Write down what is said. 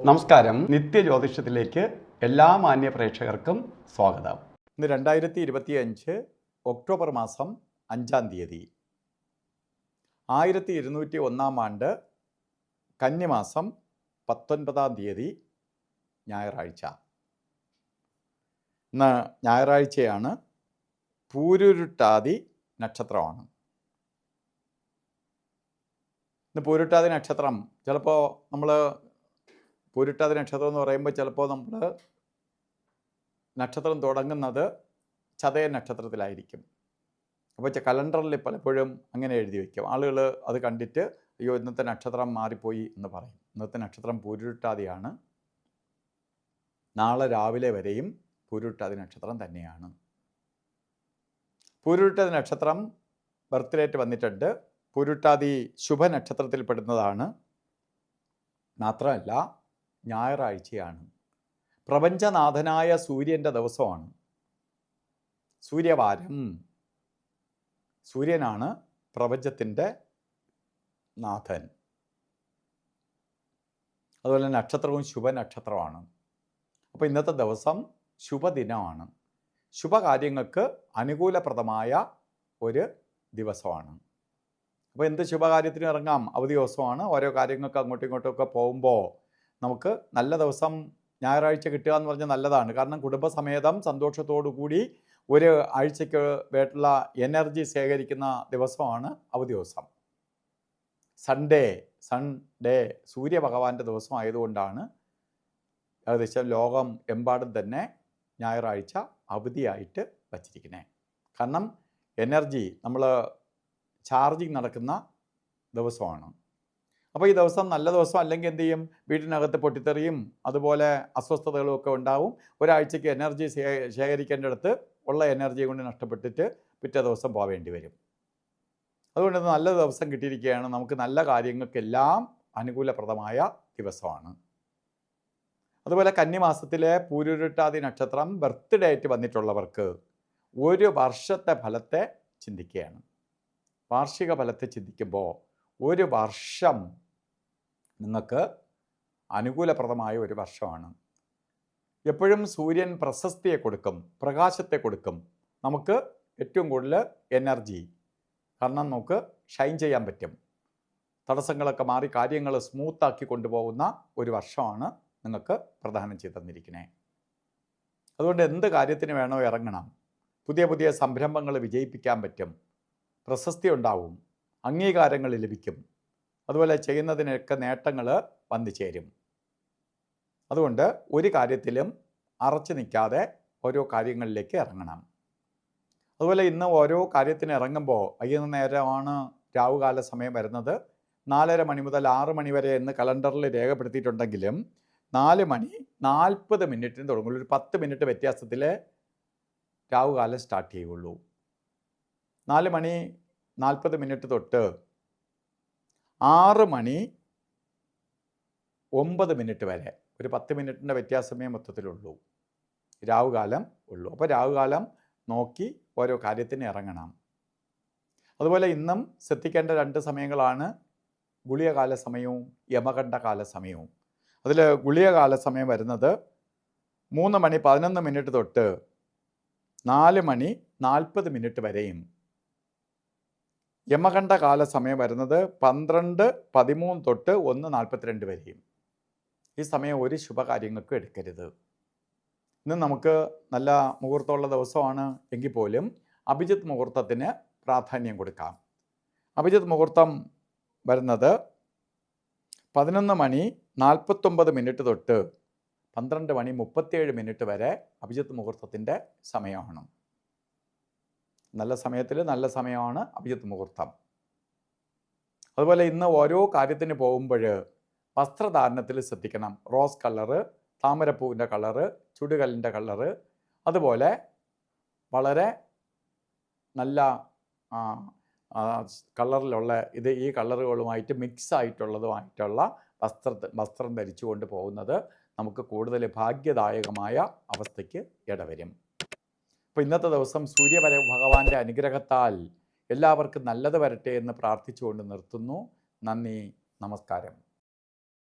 നമസ്കാരം. നിത്യജ്യോതിഷത്തിലേക്ക് എല്ലാ മാന്യ പ്രേക്ഷകർക്കും സ്വാഗതം. ഇന്ന് 2025 ഒക്ടോബർ മാസം 5-ാം തീയതി, 1201 ആണ്ട് കന്നിമാസം 19-ാം തീയതി ഞായറാഴ്ച. ഇന്ന് ഞായറാഴ്ചയാണ്. പൂരുരുട്ടാതി നക്ഷത്രമാണ്. ഇന്ന് പൂരുരുട്ടാതി നക്ഷത്രം, ചിലപ്പോൾ നമ്മൾ പൂരുരുട്ടാതി നക്ഷത്രം എന്ന് പറയുമ്പോൾ ചിലപ്പോൾ നമ്മൾ നക്ഷത്രം തുടങ്ങുന്നത് ചതയ നക്ഷത്രത്തിലായിരിക്കും. അപ്പോൾ കലണ്ടറിൽ പലപ്പോഴും അങ്ങനെ എഴുതി വയ്ക്കും. ആളുകൾ അത് കണ്ടിട്ട് അയ്യോ ഇന്നത്തെ നക്ഷത്രം മാറിപ്പോയി എന്ന് പറയും. ഇന്നത്തെ നക്ഷത്രം പൂരുരുട്ടാതിയാണ്. നാളെ രാവിലെ വരെയും പൂരുരുട്ടാതി നക്ഷത്രം തന്നെയാണ്. പൂരുരുട്ടാതി നക്ഷത്രം ബർത്ത്ഡേറ്റ് വന്നിട്ടുണ്ട്. പൂരുരുട്ടാതി ശുഭനക്ഷത്രത്തിൽപ്പെടുന്നതാണ്. മാത്രമല്ല ഞായറാഴ്ചയാണ്. പ്രപഞ്ചനാഥനായ സൂര്യൻ്റെ ദിവസമാണ്. സൂര്യവാരം. സൂര്യനാണ് പ്രപഞ്ചത്തിൻ്റെ നാഥൻ. അതുപോലെ നക്ഷത്രവും ശുഭനക്ഷത്രമാണ്. അപ്പോൾ ഇന്നത്തെ ദിവസം ശുഭദിനമാണ്. ശുഭകാര്യങ്ങൾക്ക് അനുകൂലപ്രദമായ ഒരു ദിവസമാണ്. അപ്പോൾ എന്ത് ശുഭകാര്യത്തിനും ഇറങ്ങാം. അവധി ദിവസമാണ്. ഓരോ കാര്യങ്ങൾക്ക് അങ്ങോട്ടും ഇങ്ങോട്ടുമൊക്കെ പോകുമ്പോൾ നമുക്ക് നല്ല ദിവസം ഞായറാഴ്ച കിട്ടുക എന്ന് പറഞ്ഞാൽ നല്ലതാണ്. കാരണം കുടുംബസമേതം സന്തോഷത്തോടു കൂടി ഒരു ആഴ്ചയ്ക്ക് വേണ്ടുള്ള എനർജി ശേഖരിക്കുന്ന ദിവസമാണ് അവധി ദിവസം. സൺഡേ സൂര്യഭഗവാന്റെ ദിവസം ആയതുകൊണ്ടാണ് ഏകദേശം ലോകം എമ്പാടും തന്നെ ഞായറാഴ്ച അവധിയായിട്ട് വച്ചിരിക്കുന്നത്. കാരണം എനർജി നമ്മൾ ചാർജിങ് നടക്കുന്ന ദിവസമാണ്. അപ്പോൾ ഈ ദിവസം നല്ല ദിവസം അല്ലെങ്കിൽ എന്ത് ചെയ്യും, വീട്ടിനകത്ത് പൊട്ടിത്തെറിയും അതുപോലെ അസ്വസ്ഥതകളും ഒക്കെ ഉണ്ടാവും. ഒരാഴ്ചയ്ക്ക് എനർജി ശേഖരിക്കേണ്ടടുത്ത് ഉള്ള എനർജി കൊണ്ട് നഷ്ടപ്പെട്ടിട്ട് പിറ്റേ ദിവസം പോവേണ്ടി വരും. അതുകൊണ്ട് നല്ല ദിവസം കിട്ടിയിരിക്കുകയാണ്. നമുക്ക് നല്ല കാര്യങ്ങൾക്കെല്ലാം അനുകൂലപ്രദമായ ദിവസമാണ്. അതുപോലെ കന്നിമാസത്തിലെ പൂരുരുട്ടാതി നക്ഷത്രം ബർത്ത് ഡേറ്റ് വന്നിട്ടുള്ളവർക്ക് ഒരു വർഷത്തെ ഫലത്തെ ചിന്തിക്കുകയാണ്. വാർഷിക ഫലത്തെ ചിന്തിക്കുമ്പോൾ ഒരു വർഷം നിങ്ങൾക്ക് അനുകൂലപ്രദമായ ഒരു വർഷമാണ്. എപ്പോഴും സൂര്യൻ പ്രശസ്തിയെ കൊടുക്കും, പ്രകാശത്തെ കൊടുക്കും. നമുക്ക് ഏറ്റവും കൂടുതൽ എനർജി, കാരണം നമുക്ക് ഷൈൻ ചെയ്യാൻ പറ്റും. തടസ്സങ്ങളൊക്കെ മാറി കാര്യങ്ങൾ സ്മൂത്താക്കി കൊണ്ടുപോകുന്ന ഒരു വർഷമാണ് നിങ്ങൾക്ക് പ്രദാനം ചെയ്ത് തന്നിരിക്കുന്നത്. അതുകൊണ്ട് എന്ത് കാര്യത്തിന് വേണോ ഇറങ്ങണം. പുതിയ പുതിയ സംരംഭങ്ങൾ വിജയിപ്പിക്കാൻ പറ്റും. പ്രശസ്തി ഉണ്ടാവും, അംഗീകാരങ്ങൾ ലഭിക്കും. അതുപോലെ ചെയ്യുന്നതിനൊക്കെ നേട്ടങ്ങൾ വന്നു ചേരും. അതുകൊണ്ട് ഒരു കാര്യത്തിലും അറച്ചു നിൽക്കാതെ ഓരോ കാര്യങ്ങളിലേക്ക് ഇറങ്ങണം. അതുപോലെ ഇന്ന് ഓരോ കാര്യത്തിന് ഇറങ്ങുമ്പോൾ വൈകുന്നേരമാണ് രാവുകാല സമയം വരുന്നത്. 4:30 മണി മുതൽ 6 മണി വരെ എന്ന് കലണ്ടറിൽ രേഖപ്പെടുത്തിയിട്ടുണ്ടെങ്കിലും 4:40 തുടങ്ങുള്ളൂ. ഒരു 10 മിനിറ്റ് വ്യത്യാസത്തിൽ രാവുകാലം സ്റ്റാർട്ട് ചെയ്യുള്ളൂ. 4:40 തൊട്ട് 6:09 വരെ ഒരു 10 മിനിറ്റിൻ്റെ വ്യത്യാസമേ മൊത്തത്തിലുള്ളൂ, രാവുകാലം ഉള്ളൂ. അപ്പോൾ രാവുകാലം നോക്കി ഓരോ കാര്യത്തിന് ഇറങ്ങണം. അതുപോലെ ഇന്നും ശ്രദ്ധിക്കേണ്ട 2 സമയങ്ങളാണ് ഗുളികകാല സമയവും യമകണ്ഠകാല സമയവും. അതിൽ ഗുളികകാല സമയം വരുന്നത് 3:11 തൊട്ട് 4:40 വരെയും യമകണ്ഠകാല സമയം വരുന്നത് 12:13 തൊട്ട് 1:42 വരെയും. ഈ സമയം ഒരു ശുഭകാര്യങ്ങൾക്കും എടുക്കരുത്. ഇന്ന് നമുക്ക് നല്ല മുഹൂർത്തമുള്ള ദിവസമാണ് എങ്കിൽ പോലും അഭിജിത്ത് മുഹൂർത്തത്തിന് പ്രാധാന്യം കൊടുക്കാം. അഭിജിത്ത് മുഹൂർത്തം വരുന്നത് 11:49 തൊട്ട് 12:37 വരെ അഭിജിത്ത് മുഹൂർത്തത്തിൻ്റെ സമയമാണ്. നല്ല സമയത്തിൽ നല്ല സമയമാണ് അഭിജിത്ത് മുഹൂർത്തം. അതുപോലെ ഇന്ന് ഓരോ കാര്യത്തിന് പോകുമ്പോൾ വസ്ത്രധാരണത്തിൽ ശ്രദ്ധിക്കണം. റോസ് കളറ്, താമരപ്പൂവിൻ്റെ കളറ്, ചുടുകല്ലിൻ്റെ കളറ്, അതുപോലെ വളരെ നല്ല കളറിലുള്ള ഈ കളറുകളുമായിട്ട് മിക്സ് ആയിട്ടുള്ളതുമായിട്ടുള്ള വസ്ത്രം ധരിച്ചുകൊണ്ട് പോകുന്നത് നമുക്ക് കൂടുതൽ ഭാഗ്യദായകമായ അവസ്ഥയ്ക്ക് ഇടവരും. അപ്പോൾ ഇന്നത്തെ ദിവസം സൂര്യഭഗവാന്റെ അനുഗ്രഹത്താൽ എല്ലാവർക്കും നല്ലത് വരട്ടെ എന്ന് പ്രാർത്ഥിച്ചുകൊണ്ട് നിർത്തുന്നു. നന്ദി, നമസ്കാരം.